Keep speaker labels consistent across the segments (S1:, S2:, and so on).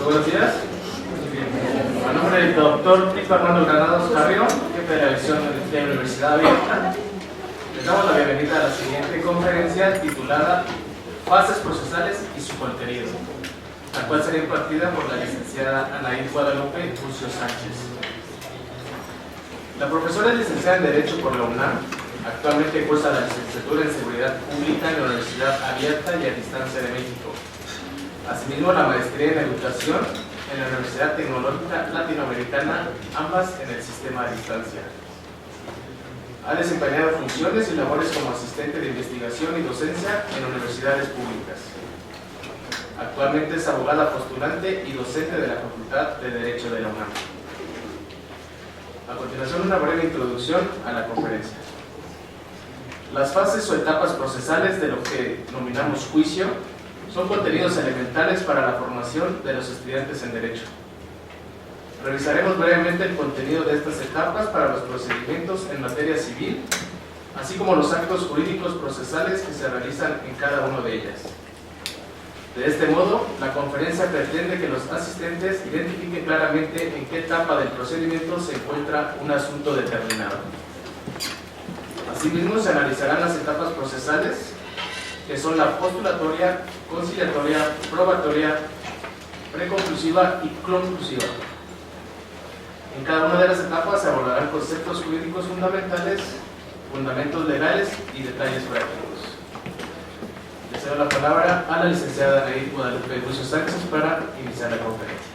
S1: Buenos días. A nombre del doctor Tito Armando Granados Carrión, jefe de la división de la Universidad Abierta, les damos la bienvenida a la siguiente conferencia titulada Fases procesales y su contenido, la cual será impartida por la licenciada Anaí Guadalupe Bucio Sánchez. La profesora es licenciada en Derecho por la UNAM. Actualmente cursa la licenciatura en Seguridad Pública en la Universidad Abierta y a Distancia de México. Asimismo, la maestría en Educación en la Universidad Tecnológica Latinoamericana, ambas en el sistema a distancia. Ha desempeñado funciones y labores como asistente de investigación y docencia en universidades públicas. Actualmente es abogada postulante y docente de la Facultad de Derecho de la UNAM. A continuación, una breve introducción a la conferencia. Las fases o etapas procesales de lo que denominamos juicio son contenidos elementales para la formación de los estudiantes en Derecho. Revisaremos brevemente el contenido de estas etapas para los procedimientos en materia civil, así como los actos jurídicos procesales que se realizan en cada una de ellas. De este modo, la conferencia pretende que los asistentes identifiquen claramente en qué etapa del procedimiento se encuentra un asunto determinado. Asimismo, se analizarán las etapas procesales, que son la postulatoria, conciliatoria, probatoria, preconclusiva y conclusiva. En cada una de las etapas se abordarán conceptos jurídicos fundamentales, fundamentos legales y detalles prácticos. Le cedo la palabra a la licenciada Anaí Guadalupe Bucio Sánchez para iniciar la conferencia.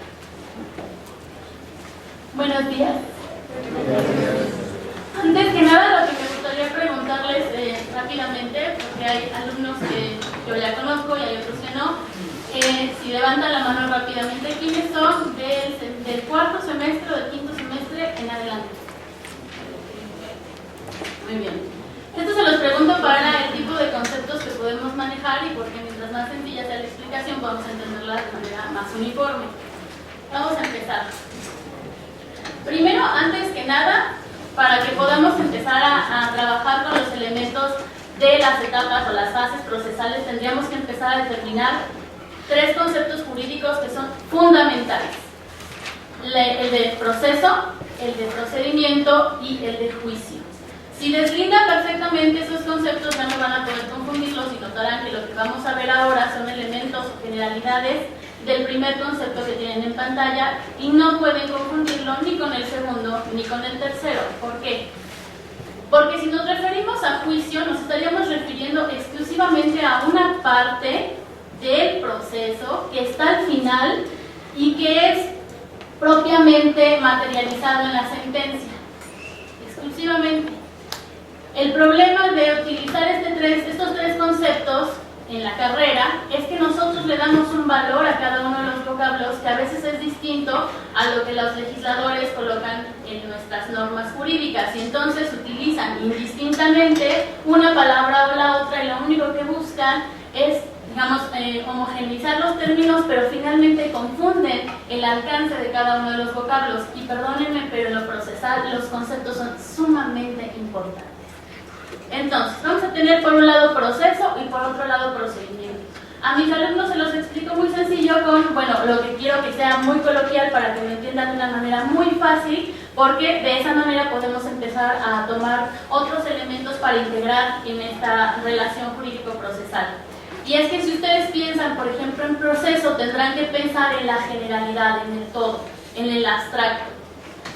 S2: Buenos días. Antes que nada, lo que me gustaría preguntarles rápidamente, porque hay alumnos que yo ya conozco y hay otros que no, si levantan la mano rápidamente, ¿quiénes son del cuarto semestre o del quinto semestre en adelante? Muy bien. Esto se los pregunto para el tipo de conceptos que podemos manejar y porque mientras más sencilla sea la explicación, vamos a entenderla de manera más uniforme. Vamos a empezar. Primero, antes que nada, para que podamos empezar a trabajar con los elementos de las etapas o las fases procesales, tendríamos que empezar a determinar tres conceptos jurídicos que son fundamentales: el de proceso, el de procedimiento y el de juicio. Si deslindan perfectamente esos conceptos, ya no van a poder confundirlos y notarán que lo que vamos a ver ahora son elementos o generalidades del primer concepto que tienen en pantalla y no pueden confundirlo ni con el segundo ni con el tercero. ¿Por qué? Porque si nos referimos a juicio, nos estaríamos refiriendo exclusivamente a una parte del proceso que está al final y que es propiamente materializado en la sentencia. Exclusivamente. El problema de utilizar estos tres conceptos en la carrera es que nosotros le damos un valor a cada uno de los vocablos que a veces es distinto a lo que los legisladores colocan en nuestras normas jurídicas y entonces utilizan indistintamente una palabra o la otra y lo único que buscan es, digamos, homogeneizar los términos, pero finalmente confunden el alcance de cada uno de los vocablos y perdónenme, pero en lo procesal los conceptos son sumamente importantes. Entonces, vamos a tener por un lado proceso y por otro lado procedimiento. A mis alumnos se los explico muy sencillo con, bueno, lo que quiero que sea muy coloquial para que me entiendan de una manera muy fácil, porque de esa manera podemos empezar a tomar otros elementos para integrar en esta relación jurídico-procesal. Y es que si ustedes piensan, por ejemplo, en proceso, tendrán que pensar en la generalidad, en el todo, en el abstracto.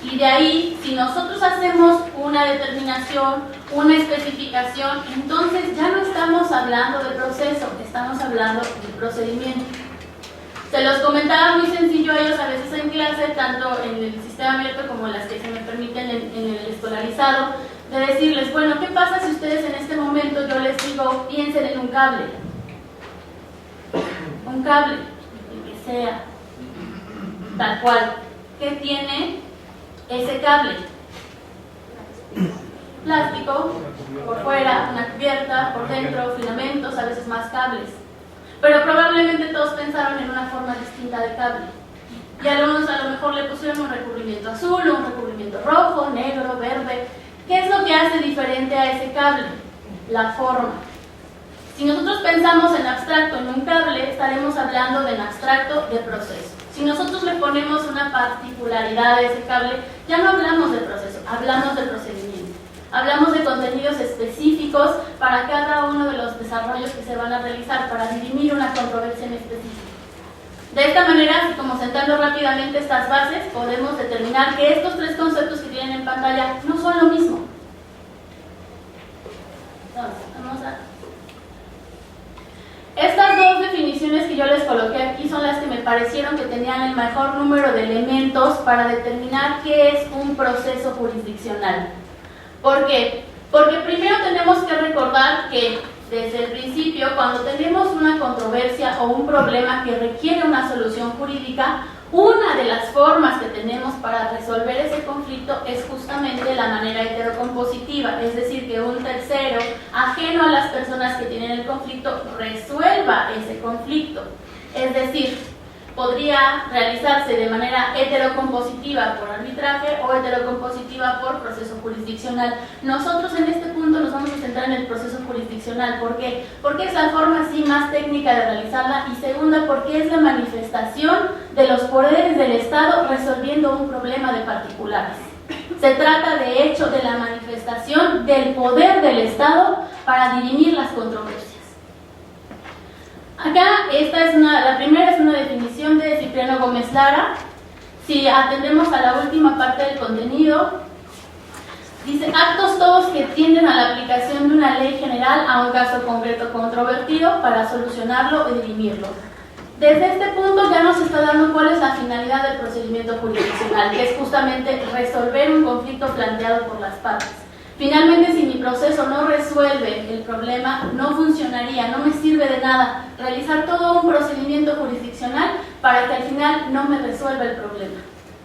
S2: Y de ahí, si nosotros hacemos una determinación, una especificación, entonces ya no estamos hablando de proceso, estamos hablando de procedimiento. Se los comentaba muy sencillo a ellos a veces en clase, tanto en el sistema abierto como las que se me permiten en el escolarizado, de decirles, bueno, ¿qué pasa si ustedes en este momento yo les digo, piensen en un cable? Un cable, el que sea, tal cual. ¿Qué tiene ese cable? Plástico, por fuera, una cubierta, por dentro, filamentos, a veces más cables. Pero probablemente todos pensaron en una forma distinta de cable. Y algunos a lo mejor le pusieron un recubrimiento azul, un recubrimiento rojo, negro, verde. ¿Qué es lo que hace diferente a ese cable? La forma. Si nosotros pensamos en abstracto en un cable, estaremos hablando de en abstracto de proceso. Si nosotros le ponemos una particularidad a ese cable, ya no hablamos del proceso, hablamos del procedimiento. Hablamos de contenidos específicos para cada uno de los desarrollos que se van a realizar para dirimir una controversia en específico. De esta manera, así como sentando rápidamente estas bases, podemos determinar que estos tres conceptos que tienen en pantalla no son lo mismo. Entonces, vamos a... Estas dos definiciones que yo les coloqué aquí son las que me parecieron que tenían el mejor número de elementos para determinar qué es un proceso jurisdiccional. ¿Por qué? Porque primero tenemos que recordar que desde el principio, cuando tenemos una controversia o un problema que requiere una solución jurídica, una de las formas que tenemos para resolver ese conflicto es justamente la manera heterocompositiva, es decir, que un tercero, ajeno a las personas que tienen el conflicto, resuelva ese conflicto. Es decir, podría realizarse de manera heterocompositiva por arbitraje o heterocompositiva por proceso jurisdiccional. Nosotros en este punto nos vamos a centrar en el proceso jurisdiccional. ¿Por qué? Porque es la forma así más técnica de realizarla, y segunda, porque es la manifestación de los poderes del Estado resolviendo un problema de particulares. Se trata de hecho de la manifestación del poder del Estado para dirimir las controversias. Acá, la primera es una definición de Cipriano Gómez Lara. Si atendemos a la última parte del contenido, dice: actos todos que tienden a la aplicación de una ley general a un caso concreto controvertido para solucionarlo y dirimirlo. Desde este punto ya nos está dando cuál es la finalidad del procedimiento jurisdiccional, que es justamente resolver un conflicto planteado por las partes. Finalmente, si mi proceso no resuelve el problema, no funcionaría, no me sirve de nada realizar todo un procedimiento jurisdiccional para que al final no me resuelva el problema.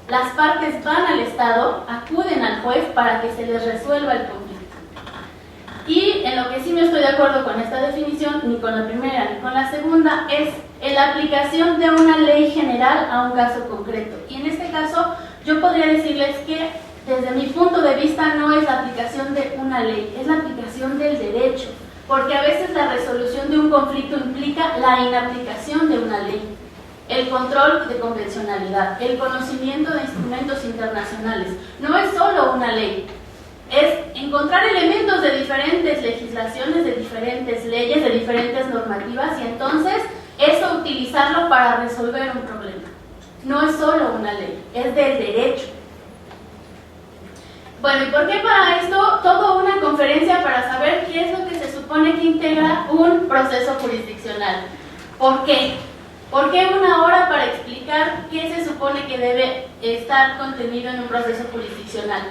S2: Las partes van al Estado, acuden al juez para que se les resuelva el conflicto. Y en lo que sí no estoy de acuerdo con esta definición, ni con la primera ni con la segunda, es en la aplicación de una ley general a un caso concreto. Y en este caso, yo podría decirles que desde mi punto de vista no es la aplicación de una ley, es la aplicación del derecho, porque a veces la resolución de un conflicto implica la inaplicación de una ley, el control de convencionalidad, el conocimiento de instrumentos internacionales. No es solo una ley, es encontrar elementos de diferentes legislaciones, de diferentes leyes, de diferentes normativas, y entonces eso utilizarlo para resolver un problema. No es solo una ley, es del derecho. Bueno, ¿y por qué para esto toda una conferencia para saber qué es lo que se supone que integra un proceso jurisdiccional? ¿Por qué? ¿Por qué una hora para explicar qué se supone que debe estar contenido en un proceso jurisdiccional?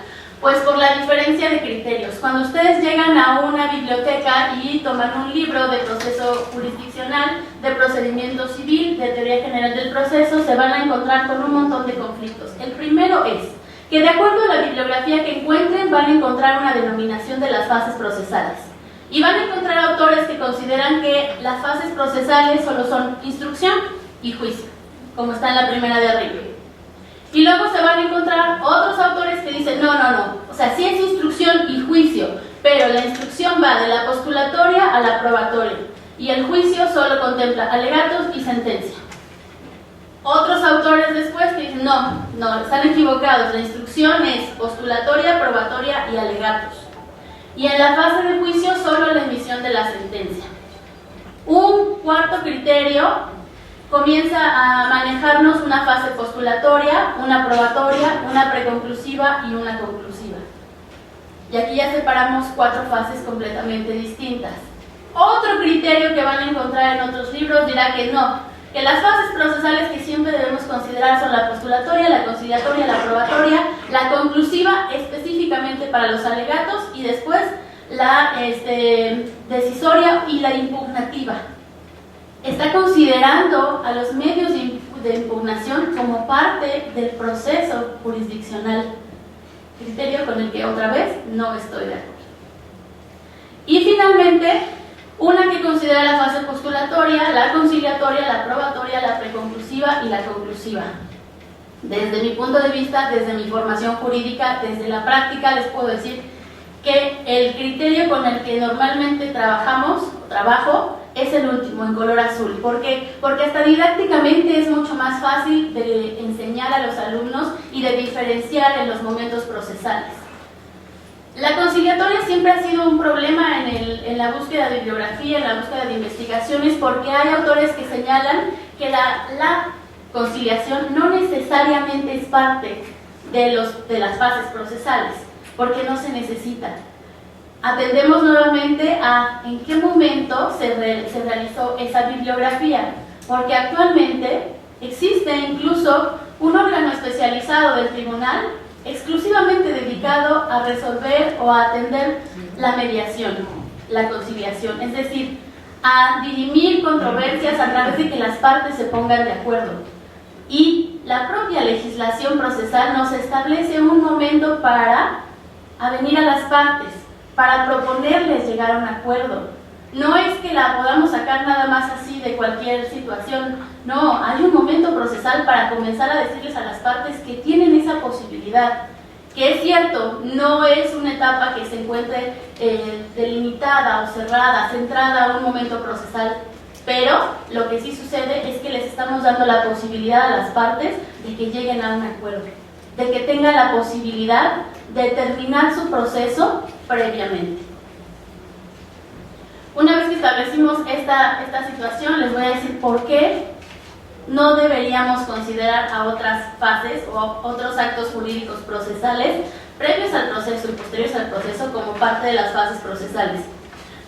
S2: Pues por la diferencia de criterios. Cuando ustedes llegan a una biblioteca y toman un libro de proceso jurisdiccional, de procedimiento civil, de teoría general del proceso, se van a encontrar con un montón de conflictos. El primero es que de acuerdo a la bibliografía que encuentren van a encontrar una denominación de las fases procesales. Y van a encontrar autores que consideran que las fases procesales solo son instrucción y juicio, como está en la primera de arriba. Y luego se van a encontrar otros autores que dicen, no, o sea, sí es instrucción y juicio, pero la instrucción va de la postulatoria a la probatoria, y el juicio solo contempla alegatos y sentencia. Otros autores después que dicen, no, están equivocados, la instrucción es postulatoria, probatoria y alegatos. Y en la fase de juicio solo la emisión de la sentencia. Un cuarto criterio comienza a manejarnos una fase postulatoria, una probatoria, una preconclusiva y una conclusiva. Y aquí ya separamos 4 fases completamente distintas. Otro criterio que van a encontrar en otros libros dirá que no, que las fases procesales que siempre debemos considerar son la postulatoria, la conciliatoria, la probatoria, la conclusiva específicamente para los alegatos, y después la decisoria y la impugnativa. Está considerando a los medios de impugnación como parte del proceso jurisdiccional, criterio con el que otra vez no estoy de acuerdo. Y finalmente, una que considera la fase postulatoria, la conciliatoria, la probatoria, la preconclusiva y la conclusiva. Desde mi punto de vista, desde mi formación jurídica, desde la práctica, les puedo decir que el criterio con el que normalmente trabajo es el último, en color azul. ¿Por qué? Porque hasta didácticamente es mucho más fácil de enseñar a los alumnos y de diferenciar en los momentos procesales. La conciliatoria siempre ha sido un problema en la búsqueda de bibliografía, en la búsqueda de investigaciones, porque hay autores que señalan que la conciliación no necesariamente es parte de las fases procesales, porque no se necesita. Atendemos nuevamente a en qué momento se realizó esa bibliografía, porque actualmente existe incluso un órgano especializado del tribunal exclusivamente dedicado a resolver o a atender la mediación, la conciliación, es decir, a dirimir controversias a través de que las partes se pongan de acuerdo. Y la propia legislación procesal nos establece un momento para avenir a las partes, para proponerles llegar a un acuerdo. No es que la podamos sacar nada más así de cualquier situación, no, hay un momento procesal para comenzar a decirles a las partes que tienen esa posibilidad, que es cierto, no es una etapa que se encuentre delimitada o cerrada, centrada a un momento procesal, pero lo que sí sucede es que les estamos dando la posibilidad a las partes de que lleguen a un acuerdo, de que tengan la posibilidad de terminar su proceso previamente. Una vez que establecimos esta situación, les voy a decir por qué no deberíamos considerar a otras fases o otros actos jurídicos procesales previos al proceso y posteriores al proceso como parte de las fases procesales.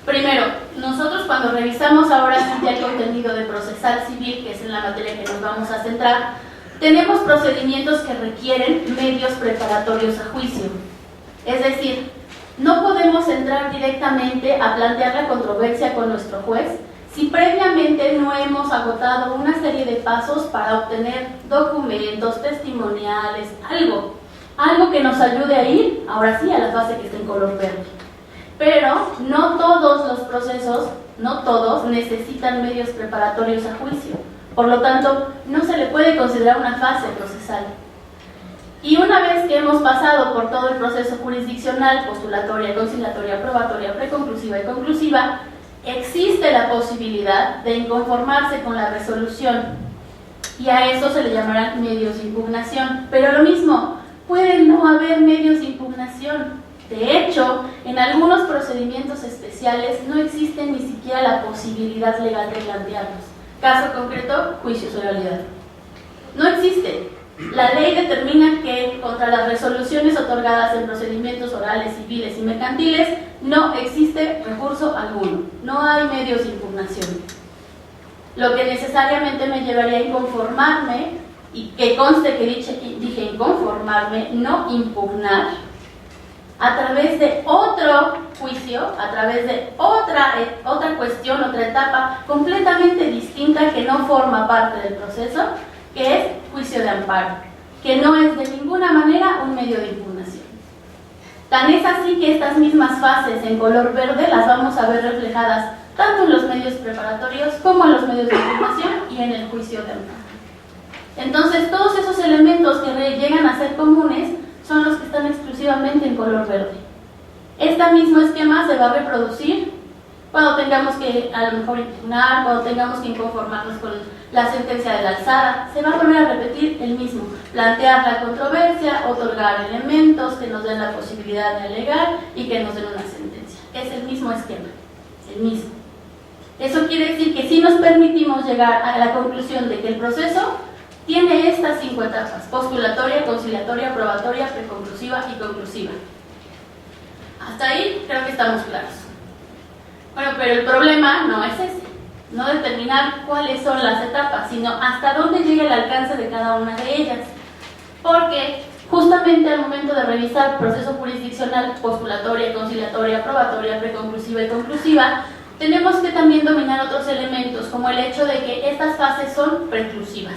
S2: Primero, nosotros cuando revisamos ahora ya el contenido de procesal civil, que es en la materia que nos vamos a centrar, tenemos procedimientos que requieren medios preparatorios a juicio. Es decir, no podemos entrar directamente a plantear la controversia con nuestro juez si previamente no hemos agotado una serie de pasos para obtener documentos, testimoniales, algo que nos ayude a ir, ahora sí, a la fase que está en color verde. Pero no todos los procesos, no todos necesitan medios preparatorios a juicio. Por lo tanto, no se le puede considerar una fase procesal. Y una vez que hemos pasado por todo el proceso jurisdiccional, postulatoria, conciliatoria, probatoria, preconclusiva y conclusiva, existe la posibilidad de inconformarse con la resolución. Y a eso se le llamarán medios de impugnación. Pero lo mismo, puede no haber medios de impugnación. De hecho, en algunos procedimientos especiales no existe ni siquiera la posibilidad legal de plantearlos. Caso concreto, juicios de oralidad. No existe. La ley determina que contra las resoluciones otorgadas en procedimientos orales, civiles y mercantiles no existe recurso alguno, no hay medios de impugnación. Lo que necesariamente me llevaría a inconformarme, y que conste que dije inconformarme, no impugnar, a través de otro juicio, a través de otra cuestión, otra etapa completamente distinta que no forma parte del proceso, que es juicio de amparo, que no es de ninguna manera un medio de impugnación. Tan es así que estas mismas fases en color verde las vamos a ver reflejadas tanto en los medios preparatorios como en los medios de impugnación y en el juicio de amparo. Entonces, todos esos elementos que llegan a ser comunes son los que están exclusivamente en color verde. Este mismo esquema se va a reproducir cuando tengamos que a lo mejor impugnar, cuando tengamos que inconformarnos con la sentencia de la alzada, se va a volver a repetir el mismo, plantear la controversia, otorgar elementos que nos den la posibilidad de alegar y que nos den una sentencia. Es el mismo esquema, el mismo. Eso quiere decir que si nos permitimos llegar a la conclusión de que el proceso tiene estas 5 etapas: postulatoria, conciliatoria, probatoria, preconclusiva y conclusiva. Hasta ahí creo que estamos claros. Bueno, pero el problema no es ese, no determinar cuáles son las etapas, sino hasta dónde llega el alcance de cada una de ellas. Porque justamente al momento de revisar proceso jurisdiccional, postulatoria, conciliatoria, probatoria, preconclusiva y conclusiva, tenemos que también dominar otros elementos, como el hecho de que estas fases son preclusivas.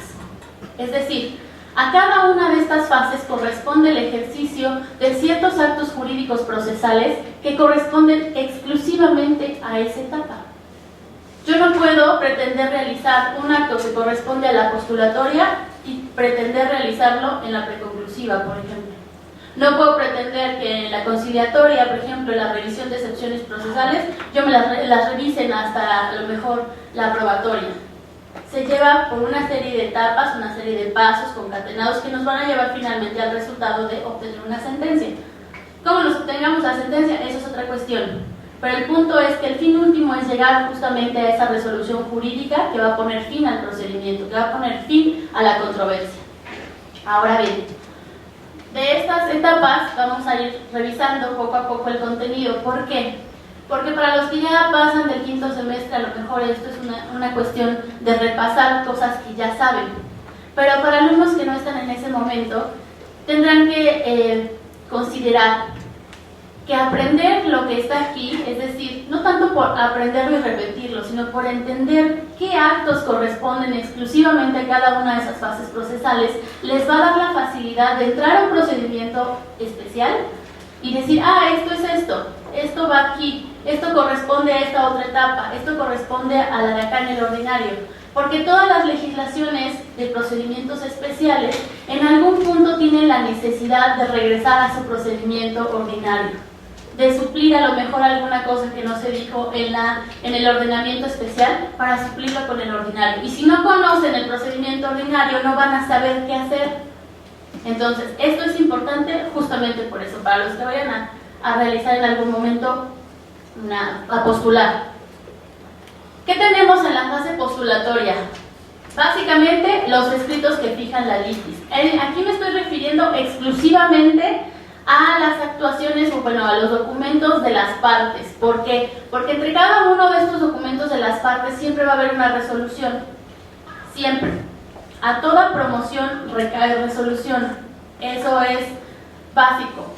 S2: Es decir, a cada una de estas fases corresponde el ejercicio de ciertos actos jurídicos procesales que corresponden exclusivamente a esa etapa. Yo no puedo pretender realizar un acto que corresponde a la postulatoria y pretender realizarlo en la preconclusiva, por ejemplo. No puedo pretender que en la conciliatoria, por ejemplo, en la revisión de excepciones procesales, yo me las revisen hasta a lo mejor la probatoria. Se lleva por una serie de etapas, una serie de pasos concatenados que nos van a llevar finalmente al resultado de obtener una sentencia. ¿Cómo nos obtengamos la sentencia? Eso es otra cuestión. Pero el punto es que el fin último es llegar justamente a esa resolución jurídica que va a poner fin al procedimiento, que va a poner fin a la controversia. Ahora bien, de estas etapas vamos a ir revisando poco a poco el contenido. ¿Por qué? Porque para los que ya pasan del quinto semestre, a lo mejor esto es una cuestión de repasar cosas que ya saben. Pero para alumnos que no están en ese momento, tendrán que considerar que aprender lo que está aquí, es decir, no tanto por aprenderlo y repetirlo, sino por entender qué actos corresponden exclusivamente a cada una de esas fases procesales, les va a dar la facilidad de entrar a un procedimiento especial y decir, esto es esto va aquí, esto corresponde a esta otra etapa, esto corresponde a la de acá en el ordinario. Porque todas las legislaciones de procedimientos especiales en algún punto tienen la necesidad de regresar a su procedimiento ordinario, de suplir a lo mejor alguna cosa que no se dijo en el ordenamiento especial para suplirlo con el ordinario. Y si no conocen el procedimiento ordinario, no van a saber qué hacer. Entonces, esto es importante justamente por eso, para los que vayan a realizar en algún momento a postular. ¿Qué tenemos en la fase postulatoria? Básicamente, los escritos que fijan la litis. Aquí me estoy refiriendo exclusivamente a las actuaciones, a los documentos de las partes. ¿Por qué? Porque entre cada uno de estos documentos de las partes siempre va a haber una resolución. Siempre. A toda promoción recae resolución. Eso es básico.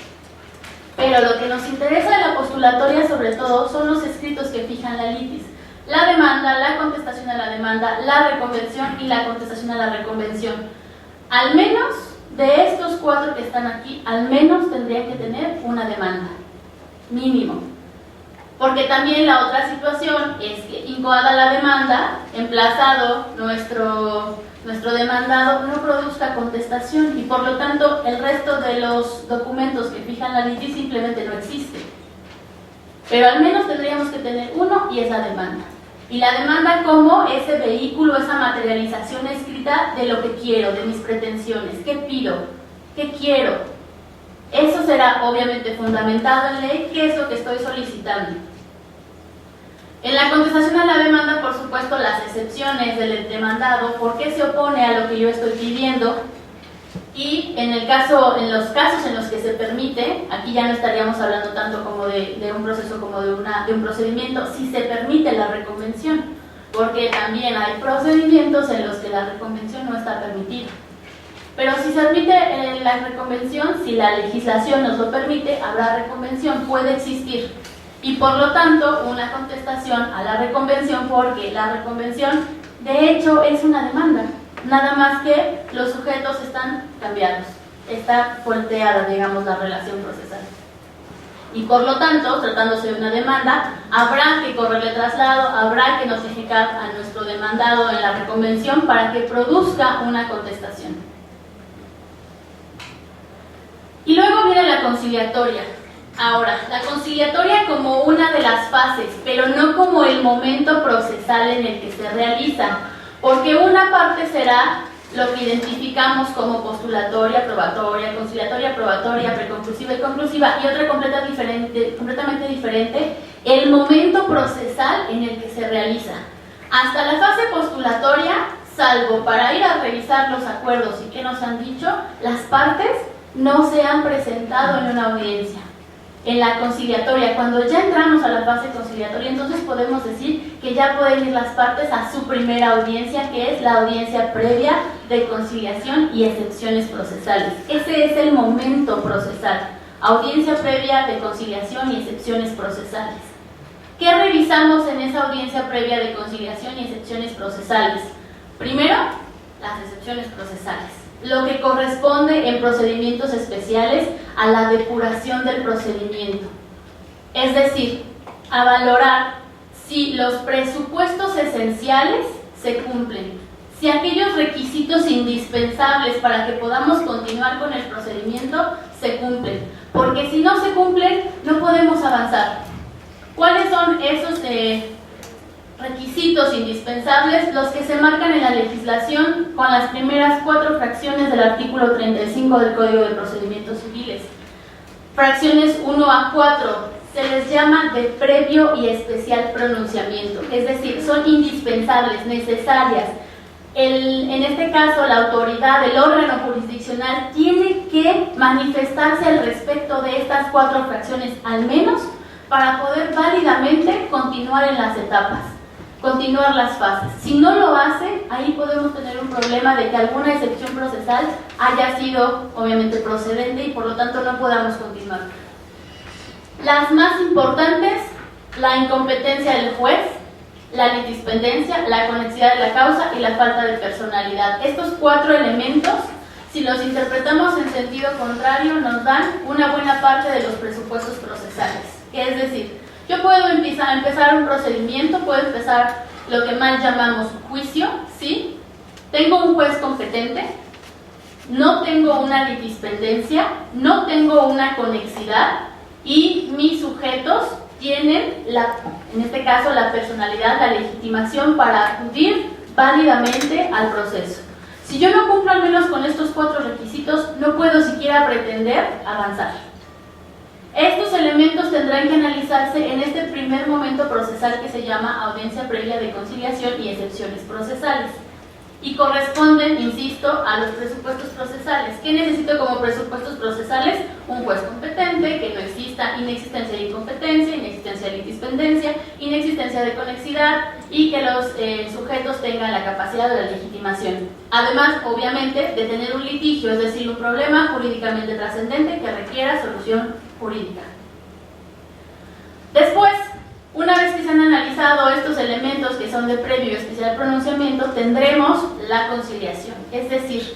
S2: Pero lo que nos interesa de la postulatoria sobre todo son los escritos que fijan la litis. La demanda, la contestación a la demanda, la reconvención y la contestación a la reconvención. Al menos de estos 4 que están aquí, al menos tendrían que tener una demanda, mínimo. Porque también la otra situación es que incoada la demanda, emplazado nuestro demandado no produzca contestación y por lo tanto el resto de los documentos que fijan la litis simplemente no existe. Pero al menos tendríamos que tener uno y es la demanda. Y la demanda como ese vehículo, esa materialización escrita de lo que quiero, de mis pretensiones, qué pido, qué quiero. Eso será obviamente fundamentado en ley, qué es lo que estoy solicitando. En la contestación a la demanda, por supuesto, las excepciones del demandado, por qué se opone a lo que yo estoy pidiendo. Y en los casos en los que se permite, aquí ya no estaríamos hablando tanto como de un proceso como de un procedimiento, si se permite la reconvención, porque también hay procedimientos en los que la reconvención no está permitida. Pero si se admite la reconvención, si la legislación nos lo permite, habrá reconvención, puede existir. Y por lo tanto, una contestación a la reconvención, porque la reconvención de hecho es una demanda. Nada más que los sujetos están cambiados, está volteada, digamos, la relación procesal. Y por lo tanto, tratándose de una demanda, habrá que correrle traslado, habrá que notificar a nuestro demandado en la reconvención para que produzca una contestación. Y luego viene la conciliatoria. Ahora, la conciliatoria como una de las fases, pero no como el momento procesal en el que se realiza. Porque una parte será lo que identificamos como postulatoria, probatoria, conciliatoria, probatoria, preconclusiva y conclusiva, y otra completamente diferente, el momento procesal en el que se realiza. Hasta la fase postulatoria, salvo para ir a revisar los acuerdos y qué nos han dicho, las partes no se han presentado en una audiencia. En la conciliatoria, cuando ya entramos a la fase conciliatoria, entonces podemos decir que ya pueden ir las partes a su primera audiencia, que es la audiencia previa de conciliación y excepciones procesales. Ese es el momento procesal, audiencia previa de conciliación y excepciones procesales. ¿Qué revisamos en esa audiencia previa de conciliación y excepciones procesales? Primero, las excepciones procesales. Lo que corresponde en procedimientos especiales a la depuración del procedimiento. Es decir, a valorar si los presupuestos esenciales se cumplen, si aquellos requisitos indispensables para que podamos continuar con el procedimiento se cumplen, porque si no se cumplen, no podemos avanzar. ¿Cuáles son esos requisitos indispensables? Los que se marcan en la legislación con las primeras 4 fracciones del artículo 35 del Código de Procedimientos Civiles. Fracciones 1 a 4 se les llama de previo y especial pronunciamiento, es decir, son indispensables, necesarias. En este caso, la autoridad del órgano jurisdiccional tiene que manifestarse al respecto de estas 4 fracciones al menos para poder válidamente continuar en las etapas, continuar las fases. Si no lo hace, ahí podemos tener un problema de que alguna excepción procesal haya sido obviamente procedente y por lo tanto no podamos continuar. Las más importantes: la incompetencia del juez, la litispendencia, la conexidad de la causa y la falta de personalidad. Estos 4 elementos, si los interpretamos en sentido contrario, nos dan una buena parte de los presupuestos procesales. Es decir, yo puedo empezar un procedimiento, puedo empezar lo que mal llamamos juicio, ¿sí? Tengo un juez competente, no tengo una litispendencia, no tengo una conexidad y mis sujetos tienen, en este caso, la personalidad, la legitimación para acudir válidamente al proceso. Si yo no cumplo al menos con estos 4 requisitos, no puedo siquiera pretender avanzar. Estos elementos tendrán que analizarse en este primer momento procesal que se llama audiencia previa de conciliación y excepciones procesales. Y corresponden, insisto, a los presupuestos procesales. ¿Qué necesito como presupuestos procesales? Un juez competente, que no exista inexistencia de incompetencia, inexistencia de litispendencia, inexistencia de conexidad y que los sujetos tengan la capacidad de la legitimación. Además, obviamente, de tener un litigio, es decir, un problema jurídicamente trascendente que requiera solución jurídica. Después, una vez que se han analizado estos elementos que son de previo y especial pronunciamiento, tendremos la conciliación, es decir,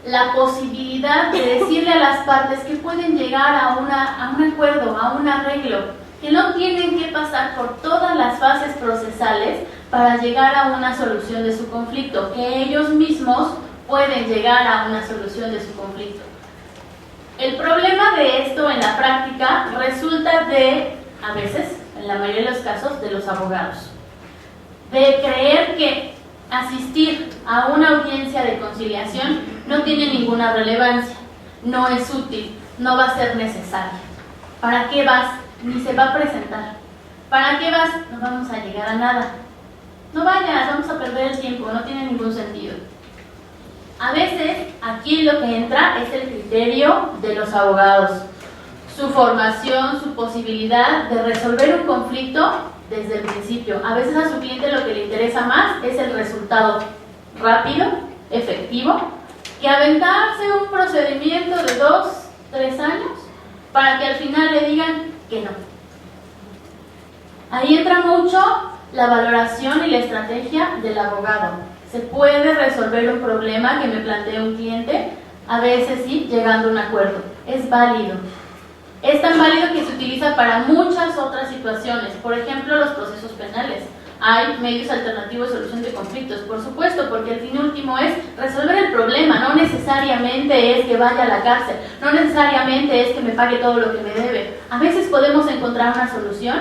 S2: la posibilidad de decirle a las partes que pueden llegar a un acuerdo, a un arreglo, que no tienen que pasar por todas las fases procesales para llegar a una solución de su conflicto, que ellos mismos pueden llegar a una solución de su conflicto. El problema de esto en la práctica resulta a veces, en la mayoría de los casos, de los abogados, de creer que asistir a una audiencia de conciliación no tiene ninguna relevancia, no es útil, no va a ser necesario. ¿Para qué vas? Ni se va a presentar. ¿Para qué vas? No vamos a llegar a nada. No vayas, vamos a perder el tiempo, no tiene ningún sentido. A veces, aquí lo que entra es el criterio de los abogados, su formación, su posibilidad de resolver un conflicto desde el principio. A veces a su cliente lo que le interesa más es el resultado rápido, efectivo, que aventarse un procedimiento de 2, 3 años para que al final le digan que no. Ahí entra mucho la valoración y la estrategia del abogado. Se puede resolver un problema que me plantea un cliente, a veces sí, llegando a un acuerdo. Es válido. Es tan válido que se utiliza para muchas otras situaciones, por ejemplo, los procesos penales. Hay medios alternativos de solución de conflictos, por supuesto, porque el fin último es resolver el problema, no necesariamente es que vaya a la cárcel, no necesariamente es que me pague todo lo que me debe. A veces podemos encontrar una solución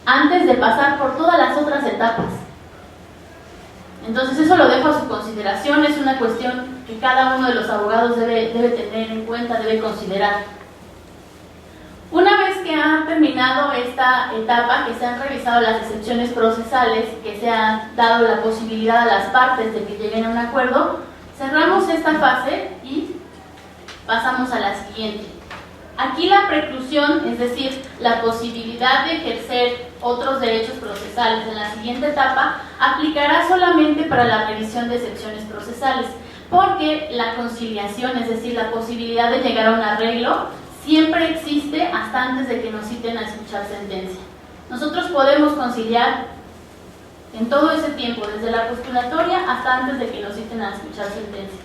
S2: antes de pasar por todas las otras etapas. Entonces eso lo dejo a su consideración, es una cuestión que cada uno de los abogados debe tener en cuenta, debe considerar. Una vez que han terminado esta etapa, que se han revisado las excepciones procesales, que se ha dado la posibilidad a las partes de que lleguen a un acuerdo, cerramos esta fase y pasamos a la siguiente. Aquí la preclusión, es decir, la posibilidad de ejercer otros derechos procesales en la siguiente etapa, aplicará solamente para la revisión de excepciones procesales, porque la conciliación, es decir, la posibilidad de llegar a un arreglo, siempre existe hasta antes de que nos citen a escuchar sentencia. Nosotros podemos conciliar en todo ese tiempo, desde la postulatoria hasta antes de que nos citen a escuchar sentencia.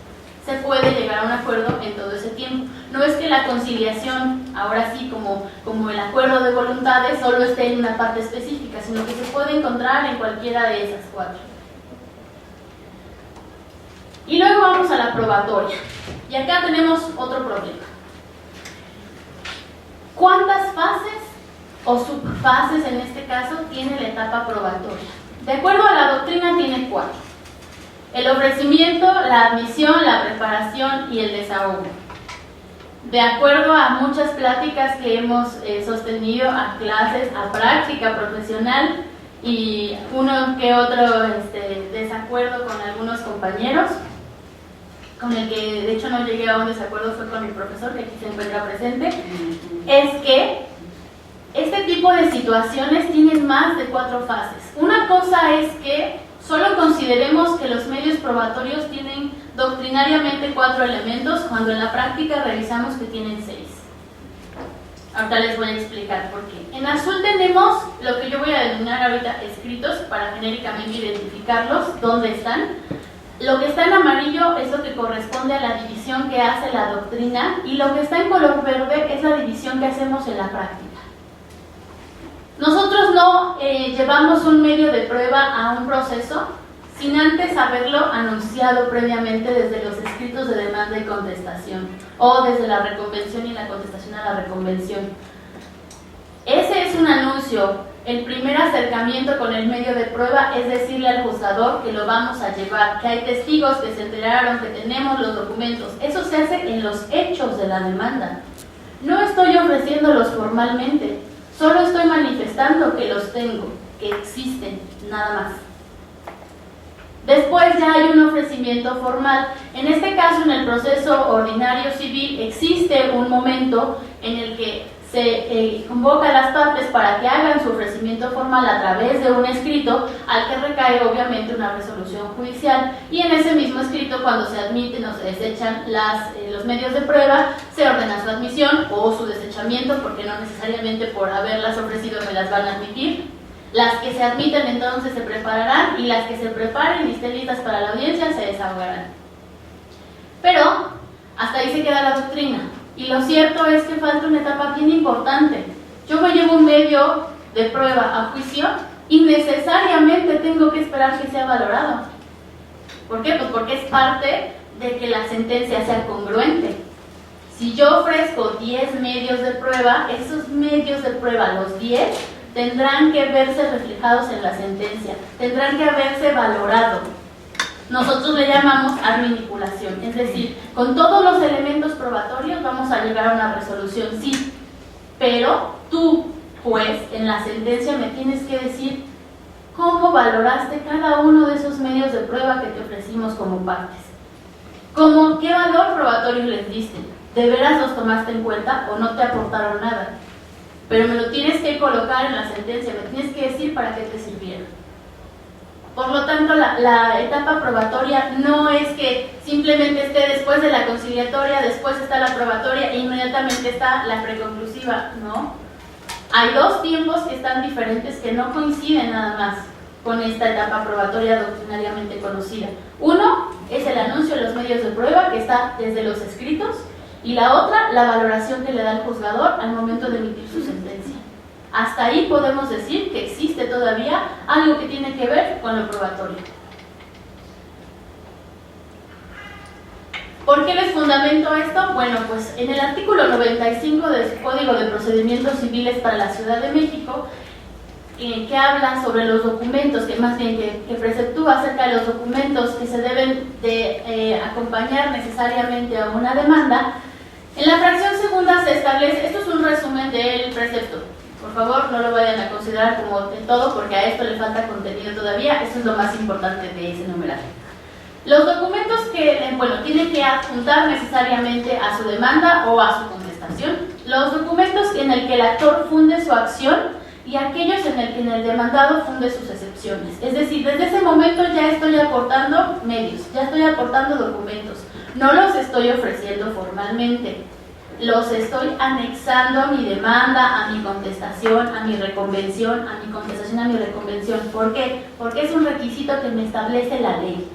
S2: Se puede llegar a un acuerdo en todo ese tiempo. No es que la conciliación, ahora sí, como el acuerdo de voluntades, solo esté en una parte específica, sino que se puede encontrar en cualquiera de esas 4. Y luego vamos a la probatoria. Y acá tenemos otro problema. ¿Cuántas fases o subfases en este caso tiene la etapa probatoria? De acuerdo a la doctrina tiene 4. El ofrecimiento, la admisión, la preparación y el desahogo. De acuerdo a muchas pláticas que hemos sostenido, a clases, a práctica profesional y uno que otro desacuerdo con algunos compañeros, con el que de hecho no llegué a un desacuerdo fue con mi profesor, que aquí se encuentra presente, es que este tipo de situaciones tienen más de 4 fases. Una cosa es que solo consideremos que los medios probatorios tienen doctrinariamente 4 elementos, cuando en la práctica revisamos que tienen 6. Ahorita les voy a explicar por qué. En azul tenemos lo que yo voy a denominar ahorita escritos, para genéricamente identificarlos, dónde están. Lo que está en amarillo es lo que corresponde a la división que hace la doctrina, y lo que está en color verde es la división que hacemos en la práctica. Nosotros no llevamos un medio de prueba a un proceso sin antes haberlo anunciado previamente desde los escritos de demanda y contestación, o desde la reconvención y la contestación a la reconvención. Ese es un anuncio. El primer acercamiento con el medio de prueba es decirle al juzgador que lo vamos a llevar, que hay testigos que se enteraron, que tenemos los documentos. Eso se hace en los hechos de la demanda. No estoy ofreciéndolos formalmente, solo estoy manifestando que los tengo, que existen, nada más. Después ya hay un ofrecimiento formal. En este caso, en el proceso ordinario civil, existe un momento en el que se convoca a las partes para que hagan su ofrecimiento formal a través de un escrito, al que recae obviamente una resolución judicial, y en ese mismo escrito, cuando se admiten o se desechan los medios de prueba, se ordena su admisión o su desechamiento, porque no necesariamente por haberlas ofrecido me las van a admitir. Las que se admiten entonces se prepararán, y las que se preparen y estén listas para la audiencia se desahogarán. Pero hasta ahí se queda la doctrina. Y lo cierto es que falta una etapa bien importante. Yo me llevo un medio de prueba a juicio y necesariamente tengo que esperar que sea valorado. ¿Por qué? Pues porque es parte de que la sentencia sea congruente. Si yo ofrezco 10 medios de prueba, esos medios de prueba, los 10, tendrán que verse reflejados en la sentencia, tendrán que haberse valorado. Nosotros le llamamos adminipulación, es decir, con todos los elementos probatorios vamos a llegar a una resolución, sí, pero tú, juez, en la sentencia me tienes que decir cómo valoraste cada uno de esos medios de prueba que te ofrecimos como partes. ¿Cómo, qué valor probatorio les diste? ¿De veras los tomaste en cuenta o no te aportaron nada? Pero me lo tienes que colocar en la sentencia, me tienes que decir para qué te sirvieron. Por lo tanto, la etapa probatoria no es que simplemente esté después de la conciliatoria, después está la probatoria e inmediatamente está la preconclusiva, ¿no? Hay 2 tiempos que están diferentes, que no coinciden nada más con esta etapa probatoria doctrinariamente conocida. Uno es el anuncio de los medios de prueba, que está desde los escritos, y la otra, la valoración que le da el juzgador al momento de emitir su sentencia. Hasta ahí podemos decir que existe todavía algo que tiene que ver con lo probatorio. ¿Por qué les fundamento esto? Bueno, pues en el artículo 95 del Código de Procedimientos Civiles para la Ciudad de México, que habla sobre los documentos, que más bien que preceptúa acerca de los documentos que se deben de acompañar necesariamente a una demanda, en la fracción segunda se establece, esto es un resumen del precepto, por favor no lo vayan a considerar como de todo porque a esto le falta contenido todavía, esto es lo más importante de ese numerario. Los documentos que, tienen que adjuntar necesariamente a su demanda o a su contestación, los documentos en el que el actor funde su acción y aquellos en el que el demandado funde sus excepciones. Es decir, desde ese momento ya estoy aportando medios, ya estoy aportando documentos, no los estoy ofreciendo formalmente, los estoy anexando a mi demanda, a mi contestación, a mi reconvención, a mi contestación, a mi reconvención. ¿Por qué? Porque es un requisito que me establece la ley.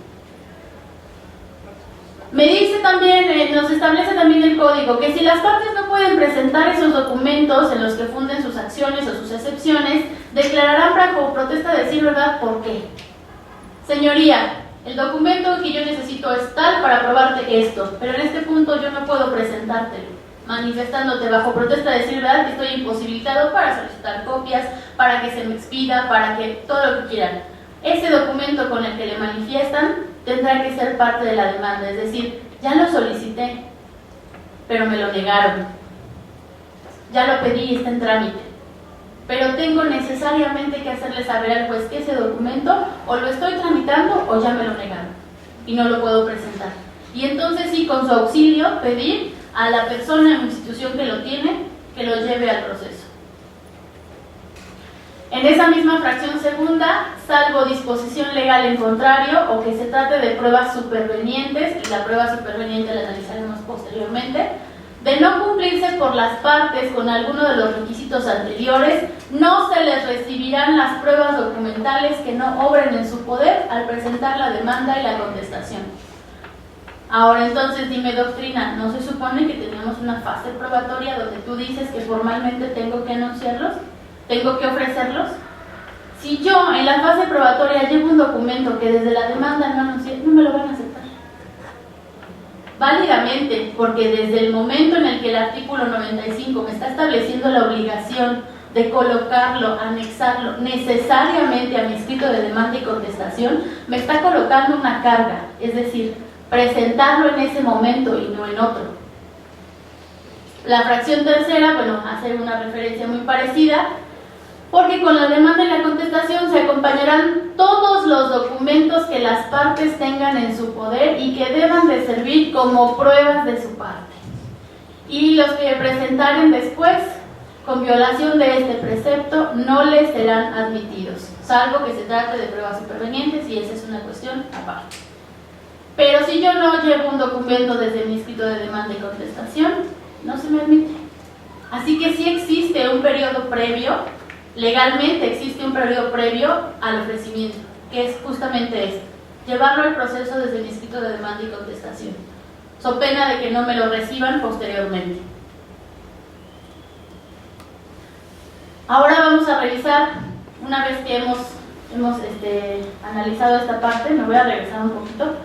S2: Me dice también, nos establece también el código, que si las partes no pueden presentar esos documentos en los que funden sus acciones o sus excepciones, declararán bajo protesta de decir verdad por qué. Señoría, el documento que yo necesito es tal para probarte esto, pero en este punto yo no puedo presentártelo. manifestándote bajo protesta de decir verdad que estoy imposibilitado para solicitar copias, para que se me expida, para que todo lo que quieran. Ese documento con el que le manifiestan tendrá que ser parte de la demanda, es decir, ya lo solicité, pero me lo negaron. Ya lo pedí y está en trámite. Pero tengo necesariamente que hacerle saber al juez que ese documento o lo estoy tramitando o ya me lo negaron y no lo puedo presentar. Y entonces sí, con su auxilio, pedir a la persona o institución que lo tiene que lo lleve al proceso. En esa misma fracción segunda, salvo disposición legal en contrario o que se trate de pruebas supervenientes, y la prueba superveniente la analizaremos posteriormente, de no cumplirse por las partes con alguno de los requisitos anteriores, no se les recibirán las pruebas documentales que no obren en su poder al presentar la demanda y la contestación. Ahora entonces dime, doctrina, ¿no se supone que tenemos una fase probatoria donde tú dices que formalmente tengo que anunciarlos? ¿Tengo que ofrecerlos? Si yo en la fase probatoria llevo un documento que desde la demanda no anuncié, no me lo van a aceptar. Válidamente, porque desde el momento en el que el artículo 95 me está estableciendo la obligación de colocarlo, anexarlo necesariamente a mi escrito de demanda y contestación, me está colocando una carga, es decir, presentarlo en ese momento y no en otro. La fracción tercera, bueno, hace una referencia muy parecida, porque con la demanda y la contestación se acompañarán todos los documentos que las partes tengan en su poder y que deban de servir como pruebas de su parte. Y los que presentaren después, con violación de este precepto, no les serán admitidos, salvo que se trate de pruebas supervenientes y esa es una cuestión aparte. Pero si yo no llevo un documento desde mi escrito de demanda y contestación, no se me admite. Así que sí existe un periodo previo. Legalmente existe un periodo previo al ofrecimiento, que es justamente este, llevarlo al proceso desde mi escrito de demanda y contestación, so pena de que no me lo reciban posteriormente. Ahora vamos a revisar, una vez que hemos analizado esta parte, me voy a regresar un poquito.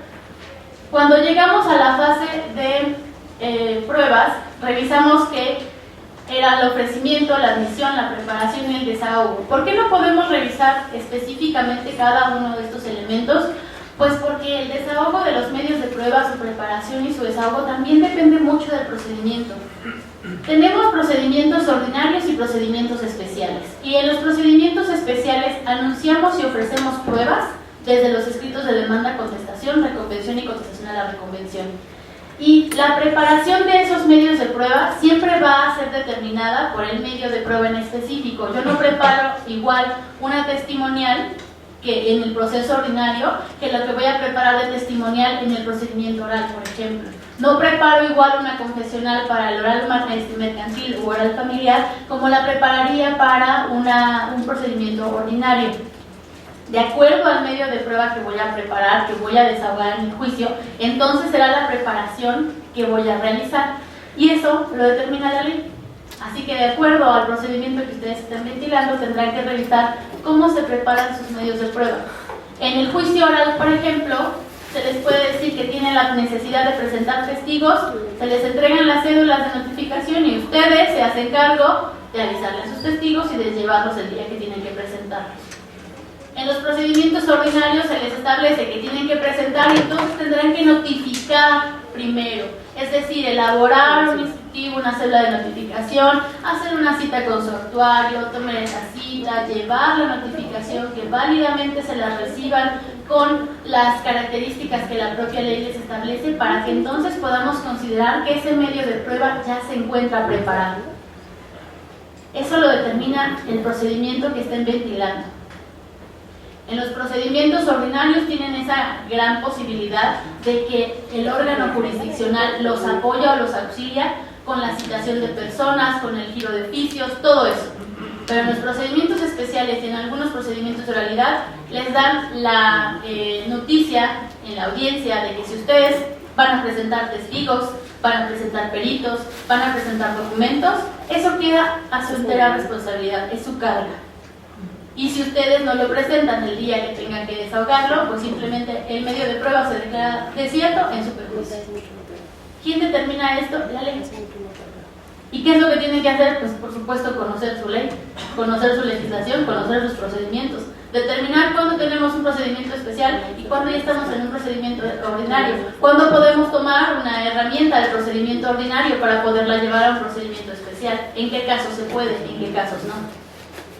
S2: Cuando llegamos a la fase de pruebas, revisamos que era el ofrecimiento, la admisión, la preparación y el desahogo. ¿Por qué no podemos revisar específicamente cada uno de estos elementos? Pues porque el desahogo de los medios de prueba, su preparación y su desahogo también depende mucho del procedimiento. Tenemos procedimientos ordinarios y procedimientos especiales. Y en los procedimientos especiales anunciamos y ofrecemos pruebas desde los escritos de demanda, contestación, reconvención y contestación a la reconvención. Y la preparación de esos medios de prueba siempre va a ser determinada por el medio de prueba en específico. Yo no preparo igual una testimonial que en el proceso ordinario que lo que voy a preparar de testimonial en el procedimiento oral, por ejemplo. No preparo igual una confesional para el oral mercantil o oral familiar como la prepararía para un procedimiento ordinario. De acuerdo al medio de prueba que voy a preparar, que voy a desahogar en el juicio, entonces será la preparación que voy a realizar. Y eso lo determina la ley. Así que de acuerdo al procedimiento que ustedes estén ventilando, tendrán que revisar cómo se preparan sus medios de prueba. En el juicio oral, por ejemplo, se les puede decir que tienen la necesidad de presentar testigos, se les entregan las cédulas de notificación y ustedes se hacen cargo de avisarle a sus testigos y de llevarlos el día que tienen que presentarlos. En los procedimientos ordinarios se les establece que tienen que presentar y entonces tendrán que notificar primero, es decir, elaborar un instructivo, una cédula de notificación, hacer una cita con su actuario, tomar esa cita, llevar la notificación, que válidamente se la reciban con las características que la propia ley les establece para que entonces podamos considerar que ese medio de prueba ya se encuentra preparado. Eso lo determina el procedimiento que estén ventilando. En los procedimientos ordinarios tienen esa gran posibilidad de que el órgano jurisdiccional los apoya o los auxilia con la citación de personas, con el giro de oficios, todo eso. Pero en los procedimientos especiales y en algunos procedimientos de oralidad les dan la noticia en la audiencia de que si ustedes van a presentar testigos, van a presentar peritos, van a presentar documentos, eso queda a su entera responsabilidad, es su carga. Y si ustedes no lo presentan el día que tengan que desahogarlo, pues simplemente el medio de prueba se declara desierto en su perjuicio. ¿Quién determina esto? La ley. ¿Y qué es lo que tienen que hacer? Pues por supuesto conocer su ley, conocer su legislación, conocer sus procedimientos, determinar cuándo tenemos un procedimiento especial y cuándo ya estamos en un procedimiento ordinario, cuándo podemos tomar una herramienta del procedimiento ordinario para poderla llevar a un procedimiento especial, en qué casos se puede, en qué casos no.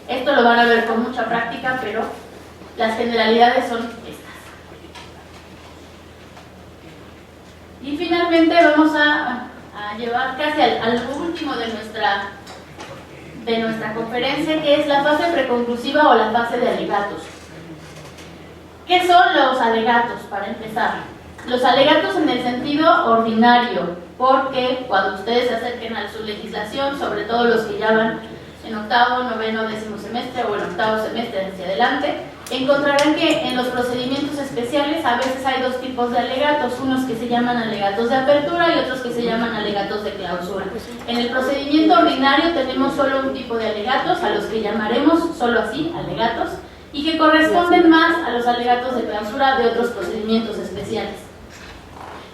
S2: Esto lo van a ver con mucha práctica, pero las generalidades son estas. Y finalmente vamos a llevar casi al último de nuestra conferencia, que es la fase preconclusiva o la fase de alegatos. ¿Qué son los alegatos, para empezar? Los alegatos en el sentido ordinario, porque cuando ustedes se acerquen a su legislación, sobre todo los que ya van en octavo, noveno, décimo semestre o en octavo semestre hacia adelante, encontrarán que en los procedimientos especiales a veces hay dos tipos de alegatos, unos que se llaman alegatos de apertura y otros que se llaman alegatos de clausura. En el procedimiento ordinario tenemos solo un tipo de alegatos, a los que llamaremos solo así, alegatos, y que corresponden más a los alegatos de clausura de otros procedimientos especiales.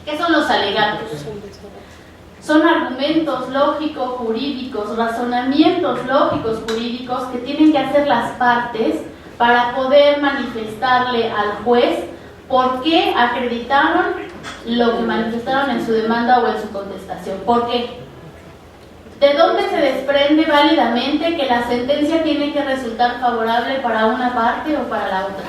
S2: ¿Qué son los alegatos? Son argumentos lógicos, jurídicos, razonamientos lógicos, jurídicos que tienen que hacer las partes para poder manifestarle al juez por qué acreditaron lo que manifestaron en su demanda o en su contestación. ¿Por qué? ¿De dónde se desprende válidamente que la sentencia tiene que resultar favorable para una parte o para la otra?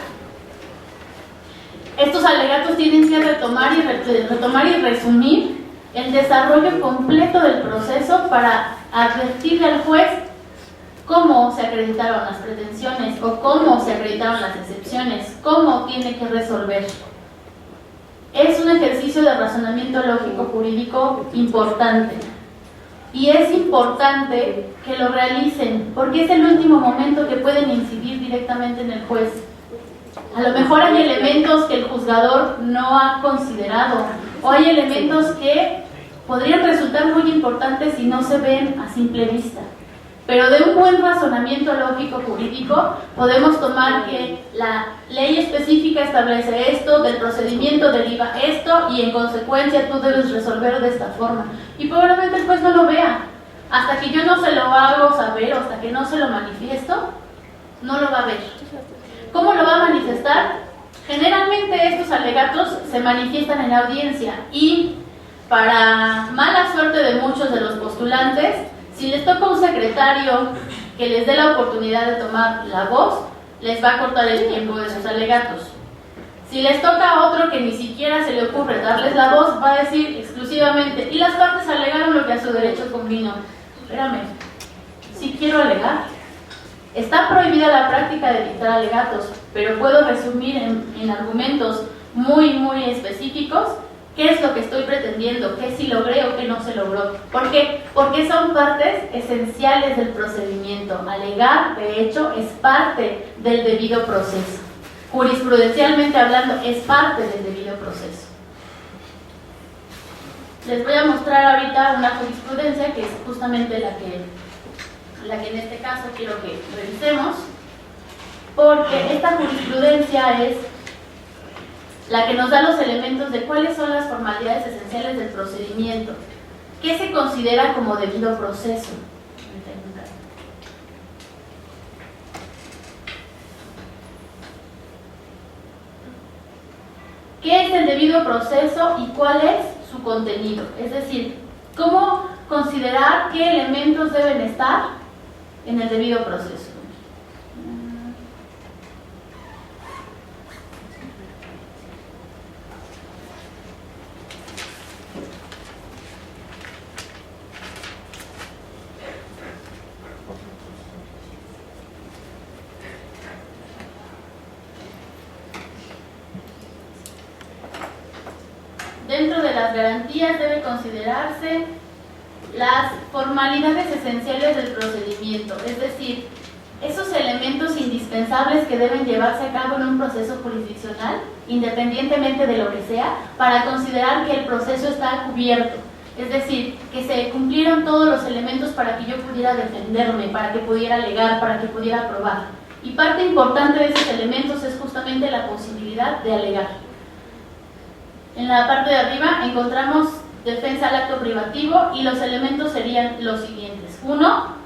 S2: Estos alegatos tienen que retomar y resumir el desarrollo completo del proceso para advertirle al juez cómo se acreditaron las pretensiones o cómo se acreditaron las excepciones, cómo tiene que resolver. Es un ejercicio de razonamiento lógico jurídico importante y es importante que lo realicen porque es el último momento que pueden incidir directamente en el juez. A lo mejor hay elementos que el juzgador no ha considerado o hay elementos que podrían resultar muy importantes si no se ven a simple vista. Pero de un buen razonamiento lógico jurídico podemos tomar que la ley específica establece esto, del procedimiento deriva esto y en consecuencia tú debes resolver de esta forma. Y probablemente el juez no lo vea. Hasta que yo no se lo hago saber o hasta que no se lo manifiesto, no lo va a ver. ¿Cómo lo va a manifestar? Generalmente estos alegatos se manifiestan en la audiencia y para mala suerte de muchos de los postulantes, si les toca un secretario que les dé la oportunidad de tomar la voz, les va a cortar el tiempo de sus alegatos. Si les toca a otro que ni siquiera se le ocurre darles la voz, va a decir exclusivamente, y las partes alegaron lo que a su derecho convino. Espérame, si quiero alegar. Está prohibida la práctica de dictar alegatos, pero puedo resumir en argumentos muy específicos qué es lo que estoy pretendiendo, qué sí logré o qué no se logró. ¿Por qué? Porque son partes esenciales del procedimiento. Alegar, de hecho, es parte del debido proceso. Jurisprudencialmente hablando, es parte del debido proceso. Les voy a mostrar ahorita una jurisprudencia que es justamente la que en este caso quiero que revisemos, porque esta jurisprudencia es la que nos da los elementos de cuáles son las formalidades esenciales del procedimiento, qué se considera como debido proceso. ¿Qué es el debido proceso y cuál es su contenido? Es decir, cómo considerar qué elementos deben estar en el debido proceso. Dentro de las garantías debe considerarse las formalidades esenciales del procedimiento, es decir, esos elementos indispensables que deben llevarse a cabo en un proceso jurisdiccional, independientemente de lo que sea, para considerar que el proceso está cubierto. Es decir, que se cumplieron todos los elementos para que yo pudiera defenderme, para que pudiera alegar, para que pudiera probar. Y parte importante de esos elementos es justamente la posibilidad de alegar. En la parte de arriba encontramos defensa al acto privativo, y los elementos serían los siguientes. 1.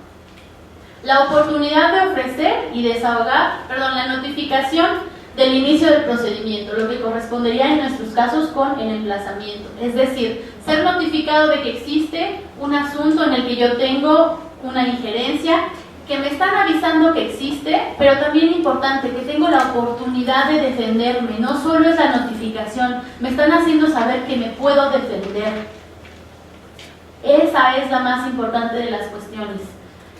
S2: La oportunidad de ofrecer y desahogar, la notificación del inicio del procedimiento, lo que correspondería en nuestros casos con el emplazamiento. Es decir, ser notificado de que existe un asunto en el que yo tengo una injerencia, que me están avisando que existe, pero también importante, que tengo la oportunidad de defenderme. No solo es la notificación, me están haciendo saber que me puedo defender. Esa es la más importante de las cuestiones.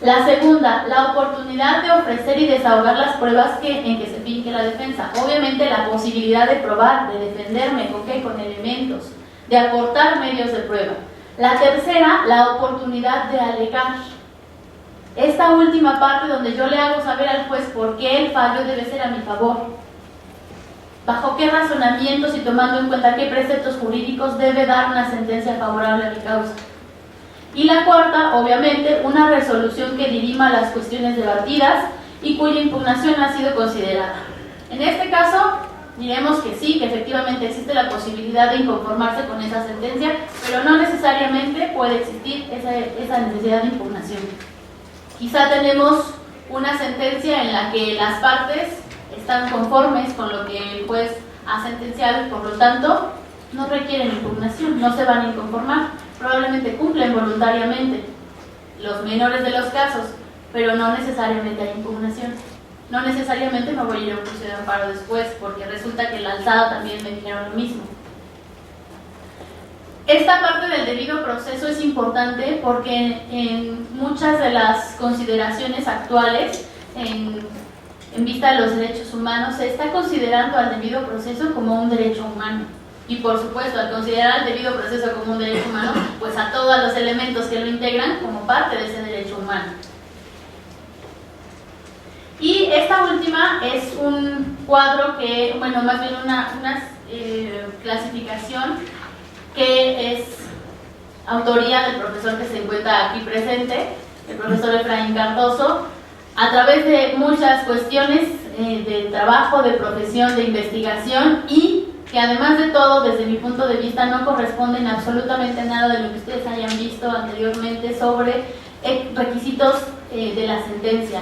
S2: La segunda, la oportunidad de ofrecer y desahogar las pruebas en que se finge la defensa. Obviamente la posibilidad de probar, de defenderme, con elementos, de aportar medios de prueba. La tercera, la oportunidad de alegar. Esta última parte donde yo le hago saber al juez por qué el fallo debe ser a mi favor. Bajo qué razonamientos y tomando en cuenta qué preceptos jurídicos debe dar una sentencia favorable a mi causa. Y la cuarta, obviamente, una resolución que dirima las cuestiones debatidas y cuya impugnación ha sido considerada. En este caso, diremos que sí, que efectivamente existe la posibilidad de inconformarse con esa sentencia, pero no necesariamente puede existir esa necesidad de impugnación. Quizá tenemos una sentencia en la que las partes están conformes con lo que el juez ha sentenciado y por lo tanto no requieren impugnación, no se van a inconformar. Probablemente cumplen voluntariamente los menores de los casos, pero no necesariamente hay impugnación. No necesariamente me voy a ir a un juicio de amparo después, porque resulta que en la alzada también me dijeron lo mismo. Esta parte del debido proceso es importante porque en muchas de las consideraciones actuales, en vista de los derechos humanos, se está considerando al debido proceso como un derecho humano. Y por supuesto, al considerar el debido proceso como un derecho humano, pues a todos los elementos que lo integran como parte de ese derecho humano. Y esta última es un cuadro que, más bien una clasificación que es autoría del profesor que se encuentra aquí presente, el profesor Efraín Cardoso, a través de muchas cuestiones de trabajo, de profesión, de investigación y que además de todo, desde mi punto de vista, no corresponden absolutamente nada de lo que ustedes hayan visto anteriormente sobre requisitos de la sentencia.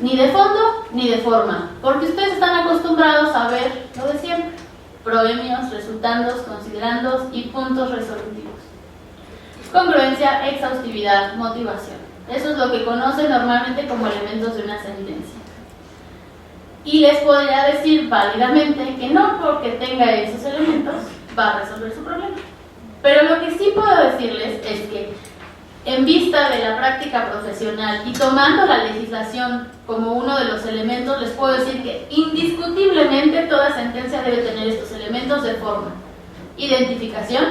S2: Ni de fondo, ni de forma, porque ustedes están acostumbrados a ver lo de siempre: proemios, resultandos, considerandos y puntos resolutivos. Congruencia, exhaustividad, motivación. Eso es lo que conocen normalmente como elementos de una sentencia. Y les podría decir válidamente que no porque tenga esos elementos va a resolver su problema. Pero lo que sí puedo decirles es que en vista de la práctica profesional y tomando la legislación como uno de los elementos, les puedo decir que indiscutiblemente toda sentencia debe tener estos elementos de forma: identificación,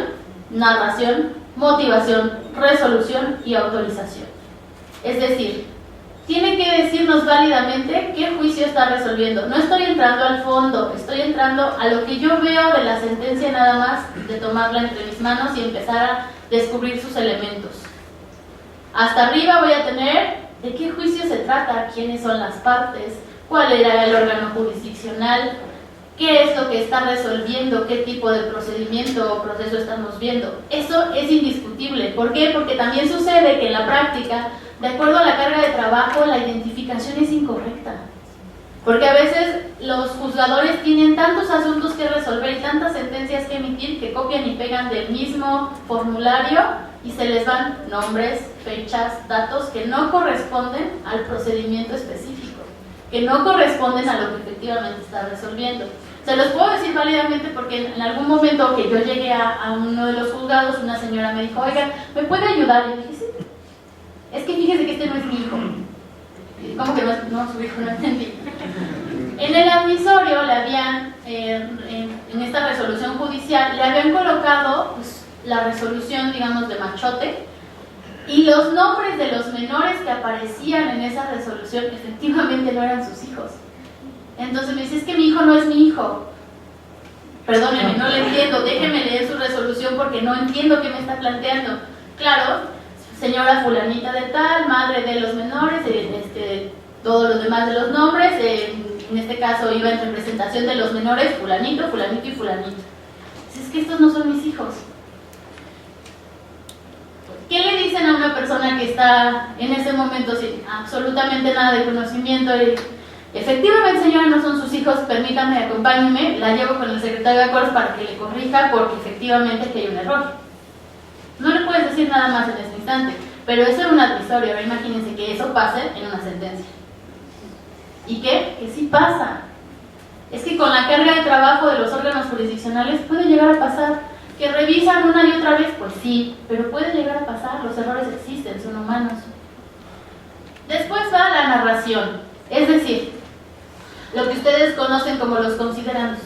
S2: narración, motivación, resolución y autorización. Es decir, tiene que decirnos válidamente qué juicio está resolviendo. No estoy entrando al fondo, estoy entrando a lo que yo veo de la sentencia, nada más de tomarla entre mis manos y empezar a descubrir sus elementos. Hasta arriba voy a tener de qué juicio se trata, quiénes son las partes, cuál era el órgano jurisdiccional, qué es lo que está resolviendo, qué tipo de procedimiento o proceso estamos viendo. Eso es indiscutible. ¿Por qué? Porque también sucede que en la práctica, de acuerdo a la carga de trabajo, la identificación es incorrecta. Porque a veces los juzgadores tienen tantos asuntos que resolver y tantas sentencias que emitir que copian y pegan del mismo formulario y se les van nombres, fechas, datos que no corresponden al procedimiento específico, que no corresponden a lo que efectivamente está resolviendo. Se los puedo decir válidamente porque en algún momento que yo llegué a uno de los juzgados, una señora me dijo: oiga, ¿me puede ayudar? Y yo dije: sí. Es que fíjese que este no es mi hijo. ¿Cómo que no es su hijo? No entendí. En el admisorio le habían, en esta resolución judicial, le habían colocado pues, la resolución, digamos, de machote, y los nombres de los menores que aparecían en esa resolución efectivamente no eran sus hijos. Entonces me dice: es que mi hijo no es mi hijo. Perdóneme, no le entiendo, déjeme leer su resolución porque no entiendo qué me está planteando. Claro, señora fulanita de tal, madre de los menores, todos los demás de los nombres, en este caso iba en representación de los menores, fulanito, fulanito y fulanito. Es que estos no son mis hijos. persona que está en ese momento sin absolutamente nada de conocimiento y efectivamente, señora, no son sus hijos, permítame, acompáñeme, la llevo con el secretario de acuerdos para que le corrija porque efectivamente que hay un error. No le puedes decir nada más en este instante, pero eso era un advisorio. Ahora imagínense que eso pase en una sentencia. ¿Y qué? Que sí pasa. Es que con la carga de trabajo de los órganos jurisdiccionales puede llegar a pasar. ¿Que revisan una y otra vez? Pues sí, pero puede llegar a pasar. Los errores existen, son humanos. Después va la narración, es decir, lo que ustedes conocen como los considerandos.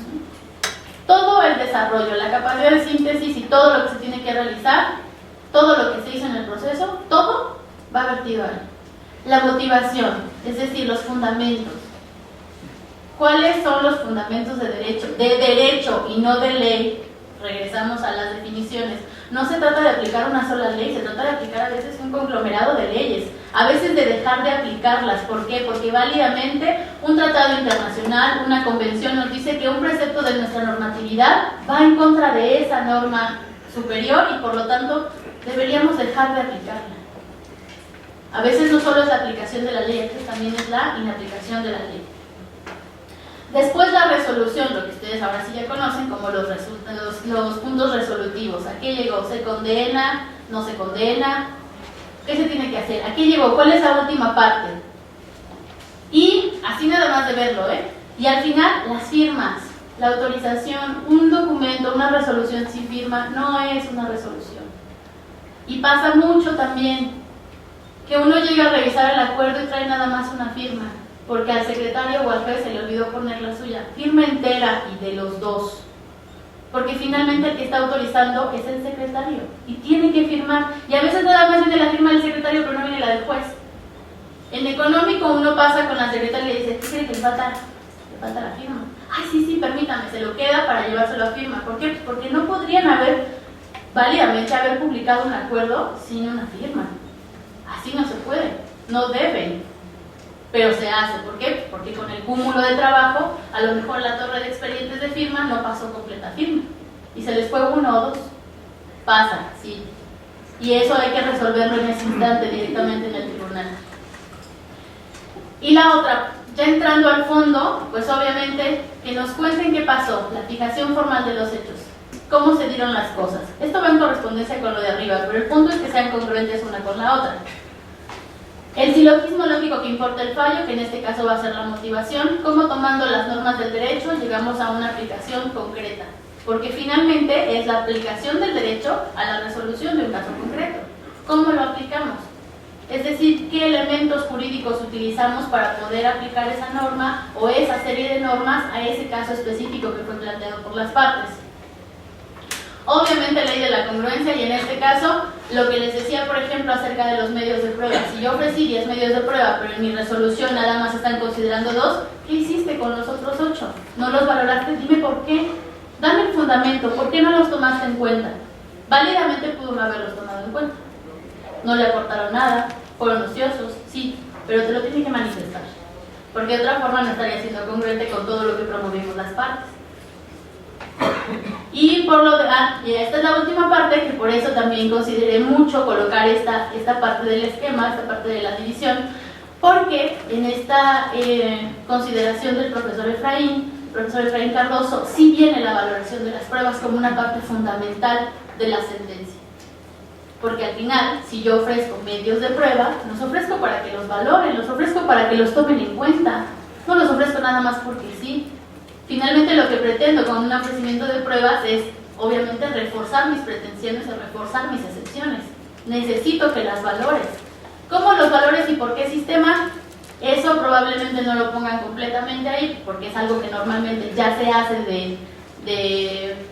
S2: Todo el desarrollo, la capacidad de síntesis y todo lo que se tiene que realizar, todo lo que se hizo en el proceso, todo va vertido ahí. La motivación, es decir, los fundamentos. ¿Cuáles son los fundamentos de derecho? De derecho y no de ley. Regresamos a las definiciones. No se trata de aplicar una sola ley, se trata de aplicar a veces un conglomerado de leyes, a veces de dejar de aplicarlas. ¿Por qué? Porque válidamente un tratado internacional, una convención nos dice que un precepto de nuestra normatividad va en contra de esa norma superior y por lo tanto deberíamos dejar de aplicarla. A veces no solo es la aplicación de la ley, a veces también es la inaplicación de la ley. Después la resolución, lo que ustedes ahora sí ya conocen como los puntos resolutivos. ¿A qué llegó? ¿Se condena? ¿No se condena? ¿Qué se tiene que hacer? ¿A qué llegó? ¿Cuál es la última parte? Y así nada más de verlo, ¿eh? Y al final las firmas, la autorización, un documento, una resolución sin firma no es una resolución. Y pasa mucho también que uno llega a revisar el acuerdo y trae nada más una firma, porque al secretario o al juez se le olvidó poner la suya. Firma entera y de los dos. Porque finalmente el que está autorizando es el secretario y tiene que firmar. Y a veces nada más viene la firma del secretario, pero no viene la del juez. En económico uno pasa con la secretaria y le dice, ¿qué quiere que le falta? Le falta la firma. Ay, sí, permítame, se lo queda para llevárselo a firma. ¿Por qué? Porque no podrían válidamente haber publicado un acuerdo sin una firma. Así no se puede, no deben. Pero se hace. ¿Por qué? Porque con el cúmulo de trabajo, a lo mejor la torre de expedientes de firma no pasó completa firma. Y se les fue uno o dos. Pasa, sí. Y eso hay que resolverlo en ese instante directamente en el tribunal. Y la otra, ya entrando al fondo, pues obviamente que nos cuenten qué pasó, la fijación formal de los hechos, cómo se dieron las cosas. Esto va en correspondencia con lo de arriba, pero el punto es que sean congruentes una con la otra. El silogismo lógico que importa el fallo, que en este caso va a ser la motivación, cómo tomando las normas del derecho llegamos a una aplicación concreta, porque finalmente es la aplicación del derecho a la resolución de un caso concreto. ¿Cómo lo aplicamos? Es decir, qué elementos jurídicos utilizamos para poder aplicar esa norma o esa serie de normas a ese caso específico que fue planteado por las partes. Obviamente ley de la congruencia, y en este caso lo que les decía por ejemplo acerca de los medios de prueba. Si yo ofrecí 10 medios de prueba pero en mi resolución nada más están considerando 2, ¿qué hiciste con los otros 8? ¿No los valoraste? Dime por qué. Dame el fundamento, ¿por qué no los tomaste en cuenta? Válidamente pudo no haberlos tomado en cuenta. No le aportaron nada, fueron ociosos, sí, pero te lo tiene que manifestar, porque de otra forma no estaría siendo congruente con todo lo que promovimos las partes. Y por lo de y esta es la última parte, que por eso también consideré mucho colocar esta parte del esquema, esta parte de la división, porque en esta consideración del profesor Efraín Cardoso, sí viene la valoración de las pruebas como una parte fundamental de la sentencia. Porque al final, si yo ofrezco medios de prueba, los ofrezco para que los valoren, los ofrezco para que los tomen en cuenta, no los ofrezco nada más porque sí. Finalmente lo que pretendo con un ofrecimiento de pruebas es, obviamente, reforzar mis pretensiones o reforzar mis excepciones. Necesito que las valores. ¿Cómo los valores y por qué sistema? Eso probablemente no lo pongan completamente ahí, porque es algo que normalmente ya se hace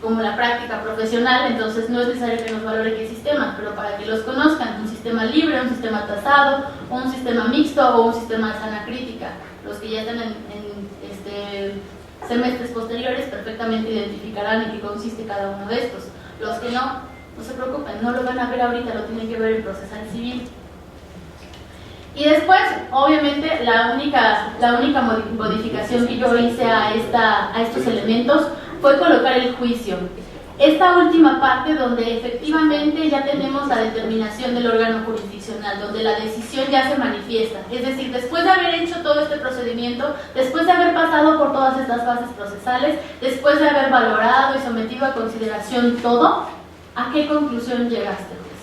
S2: como la práctica profesional, entonces no es necesario que nos valore qué sistema, pero para que los conozcan, un sistema libre, un sistema tasado, o un sistema mixto, o un sistema de sana crítica. Los que ya están en semestres posteriores perfectamente identificarán en qué consiste cada uno de estos. Los que no se preocupen, no lo van a ver ahorita, lo tienen que ver en procesal civil. Y después, obviamente, la única modificación que yo hice a estos elementos fue colocar el juicio. esta última parte donde efectivamente ya tenemos la determinación del órgano jurisdiccional, donde la decisión ya se manifiesta. Es decir, después de haber hecho todo este procedimiento, después de haber pasado por todas estas fases procesales, después de haber valorado y sometido a consideración todo, ¿a qué conclusión llegaste, juez?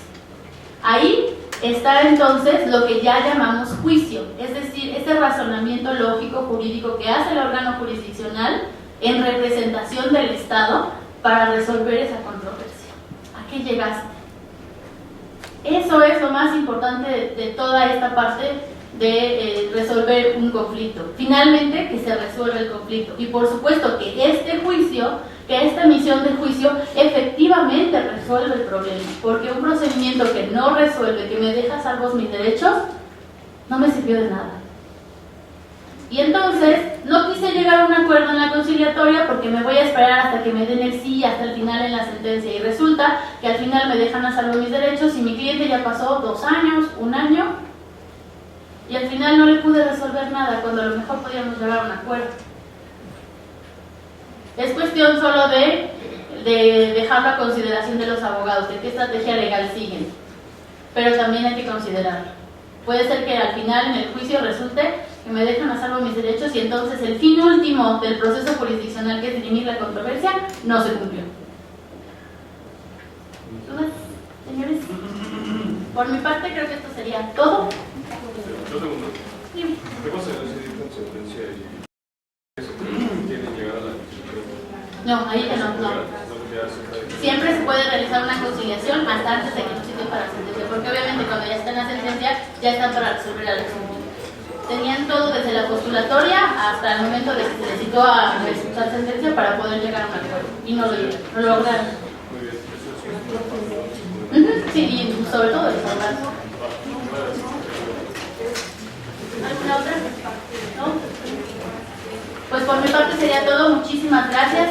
S2: Ahí está entonces lo que ya llamamos juicio, es decir, ese razonamiento lógico jurídico que hace el órgano jurisdiccional en representación del Estado para resolver esa controversia. ¿A qué llegaste? Eso es lo más importante de toda esta parte de resolver un conflicto. Finalmente, que se resuelva el conflicto. Y por supuesto que este juicio, que esta emisión de juicio efectivamente resuelve el problema. Porque un procedimiento que no resuelve, que me deja salvos mis derechos, no me sirvió de nada. Y entonces, no quise llegar a un acuerdo en la conciliatoria porque me voy a esperar hasta que me den el sí, hasta el final en la sentencia. Y resulta que al final me dejan a salvo mis derechos y mi cliente ya pasó 2 años, 1 año, y al final no le pude resolver nada, cuando a lo mejor podíamos llegar a un acuerdo. Es cuestión solo de dejarlo a consideración de los abogados, de qué estrategia legal siguen. Pero también hay que considerarlo. Puede ser que al final en el juicio resulte que me dejan a salvo mis derechos y entonces el fin último del proceso jurisdiccional, que es dirimir la controversia, no se cumplió. ¿Dudas, señores? Por mi parte creo que esto sería todo.
S3: Dos segundos. ¿Hemos decidido en sentencia y tienen llegar a la conciliación?
S2: No, ahí ya no. Siempre se puede realizar una conciliación hasta antes de que no sirva para sentencia, porque obviamente cuando ya está en la sentencia, ya está para resolver el asunto. Tenían todo desde la postulatoria hasta el momento de que se les citó a ejecutar sentencia para poder llegar a un acuerdo. Y no lo llegaron, no lo lograron.
S3: Muy bien, eso es
S2: Sí, y sobre todo los abogados. ¿Alguna otra? ¿No? Pues por mi parte sería todo. Muchísimas gracias.